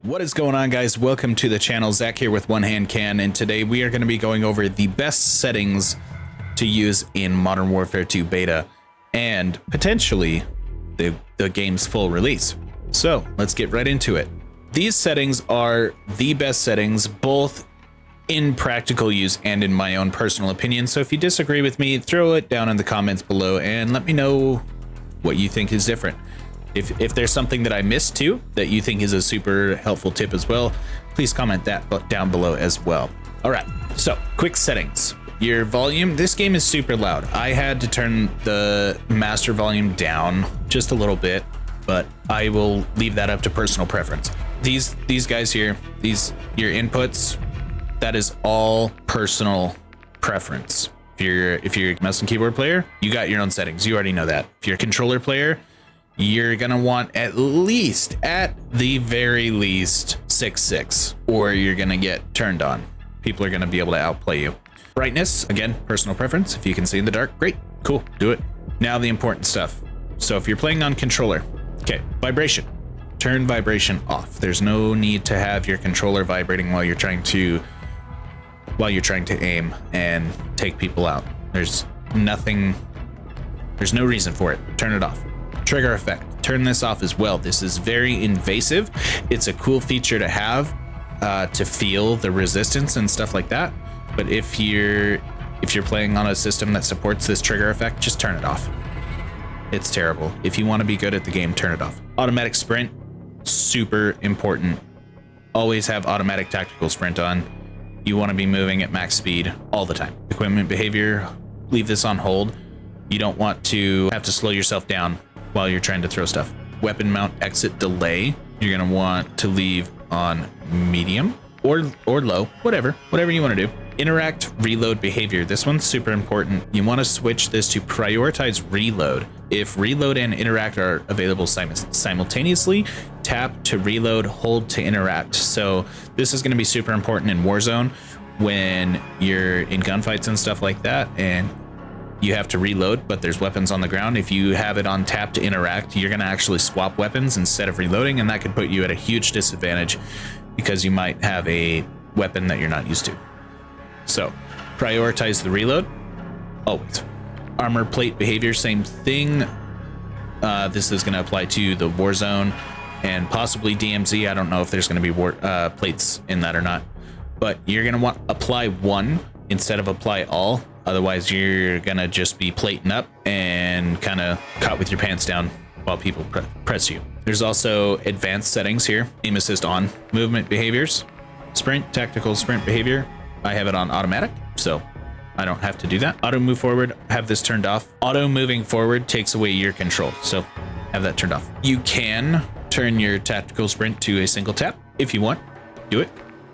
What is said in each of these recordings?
What is going on, guys? Welcome to the channel. Zach here with One Hand Can, and today we are going to be going over the best settings to use in Modern Warfare 2 beta and potentially the game's full release. So let's get right into it. These settings are the best settings, both in practical use and in my own personal opinion. So if you disagree with me, throw it down in the comments below and let me know what you think is different. If there's something that I missed too that you think is a super helpful tip as well, please comment that down below as well. All right, so quick settings. Your volume, this game is super loud. I had to turn the master volume down just a little bit, but I will leave that up to personal preference. These guys here, your inputs, that is all personal preference. If you're a mouse and keyboard player, you got your own settings. You already know that. If you're a controller player, you're gonna want at the very least 6.6, or you're gonna get turned on. People are gonna be able to outplay you. Brightness, again, personal preference. If you can see in the dark, great, cool, do it. Now the important stuff. So if you're playing on controller, okay, vibration. Turn vibration off. There's no need to have your controller vibrating while you're trying to aim and take people out. There's no reason for it. Turn it off. Trigger effect, turn this off as well. This is very invasive. It's a cool feature to have to feel the resistance and stuff like that. But if you're playing on a system that supports this trigger effect, just turn it off. It's terrible. If you want to be good at the game, turn it off. Automatic sprint, super important. Always have automatic tactical sprint on. You want to be moving at max speed all the time. Equipment behavior, leave this on hold. You don't want to have to slow yourself down while you're trying to throw stuff. Weapon mount exit delay, you're gonna want to leave on medium or low, whatever you want to do. Interact reload behavior, this one's super important. You want to switch this to prioritize reload. If reload and interact are available simultaneously, tap to reload, hold to interact. So this is going to be super important in Warzone when you're in gunfights and stuff like that, and you have to reload, but there's weapons on the ground. If you have it on tap to interact, you're going to actually swap weapons instead of reloading, and that could put you at a huge disadvantage because you might have a weapon that you're not used to. So prioritize the reload always. Armor plate behavior, same thing. This is going to apply to the Warzone and possibly DMZ. I don't know if there's going to be plates in that or not, but you're going to want apply one instead of apply all. Otherwise, you're gonna just be plating up and kind of caught with your pants down while people press you. There's also advanced settings here. Aim assist on. Movement behaviors. Sprint, tactical sprint behavior. I have it on automatic, so I don't have to do that. Auto move forward, have this turned off. Auto moving forward takes away your control, so have that turned off. You can turn your tactical sprint to a single tap if you want. Do it.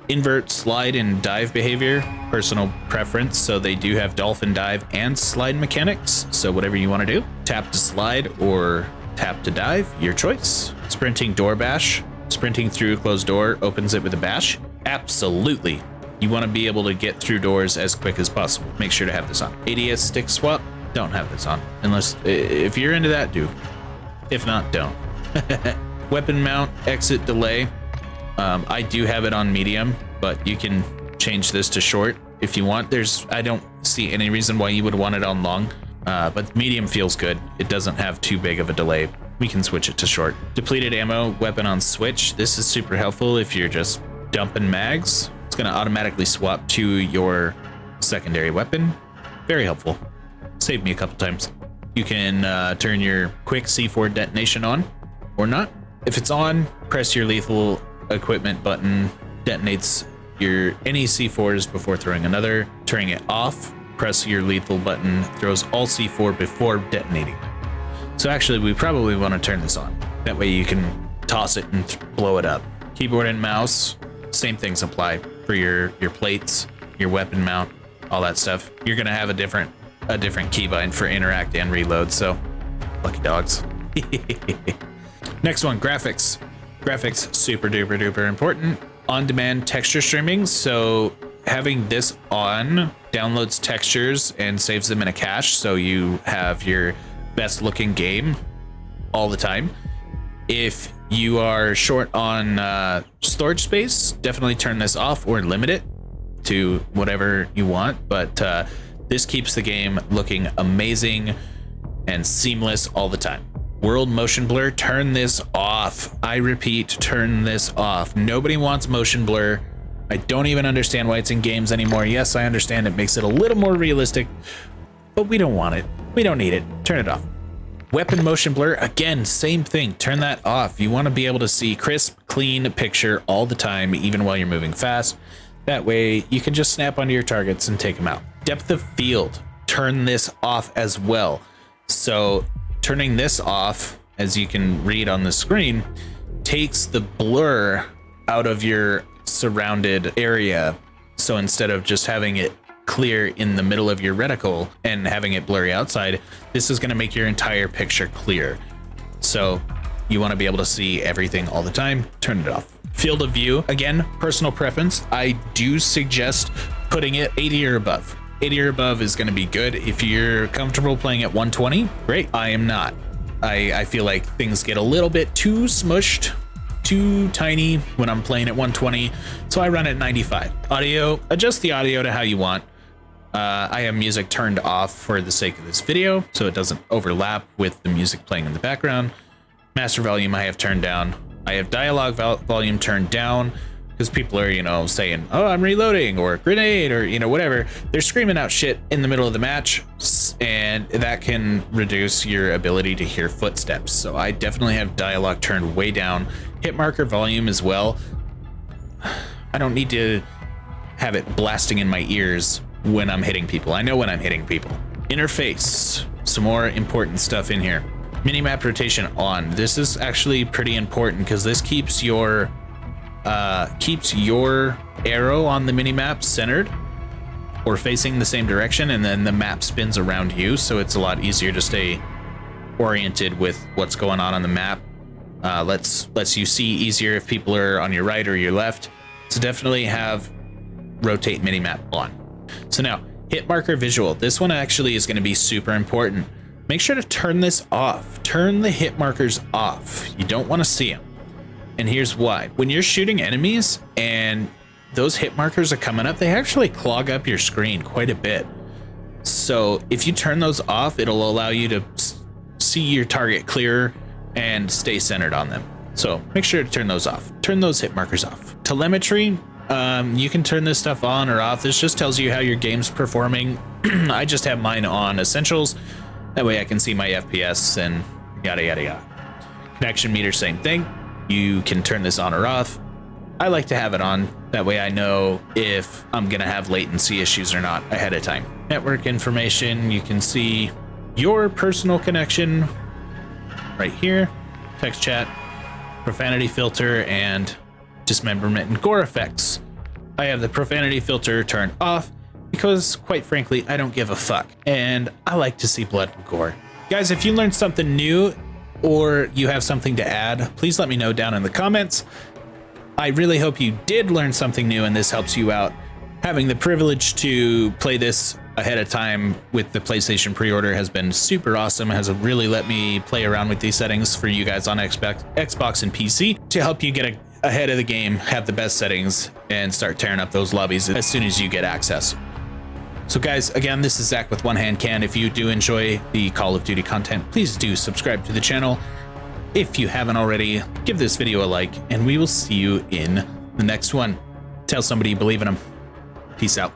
Invert slide and dive behavior, personal preference. So they do have dolphin dive and slide mechanics. So whatever you want to do, tap to slide or tap to dive, your choice. Sprinting door bash, sprinting through a closed door opens it with a bash. Absolutely. You want to be able to get through doors as quick as possible. Make sure to have this on. ADS stick swap, don't have this on. Unless, if you're into that, do. If not, don't. Weapon mount, exit delay. I do have it on medium, but you can change this to short if you want. I don't see any reason why you would want it on long, but medium feels good. It doesn't have too big of a delay. We can switch it to short. Depleted ammo, weapon on switch. This is super helpful if you're just dumping mags. It's going to automatically swap to your secondary weapon. Very helpful. Saved me a couple times. You can turn your quick C4 detonation on or not. If it's on, press your lethal equipment button, detonates any C4s before throwing another. Turning it off, press your lethal button, throws all C4 before detonating them. So actually we probably want to turn this on. That way you can toss it and blow it up. Keyboard and mouse, same things apply for your plates, your weapon mount, all that stuff. You're gonna have a different keybind for interact and reload, so lucky dogs. Next one, graphics. Graphics, super duper duper important. On-demand texture streaming, so having this on downloads textures and saves them in a cache, so you have your best looking game all the time. If you are short on storage space, definitely turn this off or limit it to whatever you want. But this keeps the game looking amazing and seamless all the time. World motion blur, turn this off. I repeat, turn this off. Nobody wants motion blur. I don't even understand why it's in games anymore. Yes, I understand it makes it a little more realistic, but we don't want it. We don't need it. Turn it off. Weapon motion blur, again, same thing. Turn that off. You want to be able to see crisp, clean picture all the time, even while you're moving fast. That way you can just snap onto your targets and take them out. Depth of field, turn this off as well. So turning this off, as you can read on the screen, takes the blur out of your surrounded area. So instead of just having it clear in the middle of your reticle and having it blurry outside, this is going to make your entire picture clear. So you want to be able to see everything all the time. Turn it off. Field of view, again, personal preference. I do suggest putting it 80 or above. 80 or above is going to be good. If you're comfortable playing at 120, great. I am not. I feel like things get a little bit too smushed, too tiny when I'm playing at 120, so I run at 95. Audio, adjust the audio to how you want. I have music turned off for the sake of this video, so it doesn't overlap with the music playing in the background. Master volume I have turned down. I have dialogue volume turned down because people are, you know, saying, oh, I'm reloading, or grenade, or, you know, whatever. They're screaming out shit in the middle of the match, and that can reduce your ability to hear footsteps. So I definitely have dialogue turned way down. Hit marker volume as well. I don't need to have it blasting in my ears when I'm hitting people. I know when I'm hitting people. Interface, some more important stuff in here. Minimap rotation on. This is actually pretty important because this keeps your arrow on the minimap centered or facing the same direction, and then the map spins around you, so it's a lot easier to stay oriented with what's going on the map. Lets you see easier if people are on your right or your left. So definitely have rotate minimap on. So now, hit marker visual. This one actually is going to be super important. Make sure to turn this off. Turn the hit markers off. You don't want to see them. And here's why. When you're shooting enemies and those hit markers are coming up, they actually clog up your screen quite a bit. So if you turn those off, it'll allow you to see your target clearer and stay centered on them. So make sure to turn those off. Turn those hit markers off. Telemetry, you can turn this stuff on or off. This just tells you how your game's performing. I just have mine on essentials. That way I can see my FPS and yada, yada, yada. Connection meter, same thing. You can turn this on or off. I like to have it on. That way I know if I'm gonna have latency issues or not ahead of time. Network information, you can see your personal connection right here. Text chat, profanity filter, and dismemberment and gore effects. I have the profanity filter turned off because, quite frankly, I don't give a fuck, and I like to see blood and gore. Guys, if you learned something new or you have something to add, please let me know down in the comments. I really hope you did learn something new and this helps you out. Having the privilege to play this ahead of time with the PlayStation pre-order has been super awesome. It has really let me play around with these settings for you guys on Xbox and PC to help you get ahead of the game, have the best settings, and start tearing up those lobbies as soon as you get access. So guys, again, this is Zach with One Hand Can. If you do enjoy the Call of Duty content, please do subscribe to the channel. If you haven't already, give this video a like, and we will see you in the next one. Tell somebody you believe in them. Peace out.